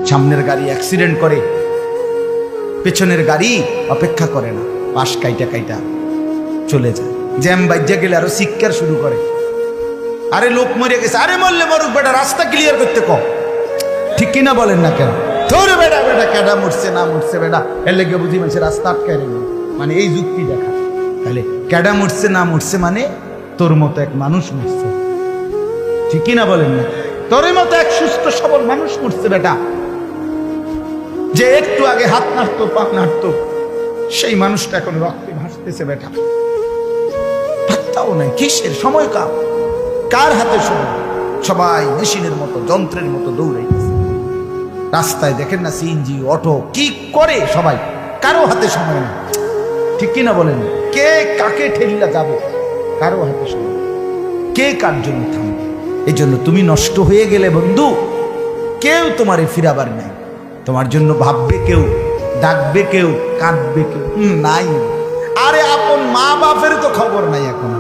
সামনের গাড়ি অ্যাক্সিডেন্ট করে, পেছনের গাড়ি অপেক্ষা করে না, পাশ কাইটা কাইটা চলে যায়। জ্যাম বাজ্যা গেলে আরো চিৎকার শুরু করে, আরে লোক মরে গেছে, আরে মরলে মরুক বেটা, রাস্তা ক্লিয়ার করতে কম। ঠিক কিনা বলেন না কেন? ধরে বেটা বেটা কেডা মরছে না মরছে বেটা, এর লেগে বুঝি মানুষের রাস্তা আটকায় নেই, মানে এই যুক্তি দেখা। তাহলে কেডা মরছে না মরছে মানে তোর মতো এক মানুষ মরছে। ঠিক কিনা বলেন না? তোর মতো এক সুস্থ সবল মানুষ মরছে বেটা, যে একটু আগে হাত নাড়তো পা নাড়তো, সেই মানুষটা এখন রক্তে ভাসতেছে বেটা। ভাবতাও নাই কিসের সময়, কার হাতে সময়? সবাই মেশিনের মতো যন্ত্রের মতো দৌড়াইতেছে। রাস্তায় দেখেন না সিএনজি অটো কি করে সবাই, কারো হাতে সময় নেই। ঠিক কিনা বলেন? কে কাকে ঠেলিয়া যাবে, কারো হাতে সময় নেই। কে কার জন্য থামবে? এই জন্য তুমি নষ্ট হয়ে গেলে বন্ধু, কেউ তোমারে ফিরাবার নাই। তোমার জন্য ভাববে কেউ, ডাকবে কেউ, কাঁদবে কেউ নাই। আরে আপন মা বাপের তো খবর নাই এখন।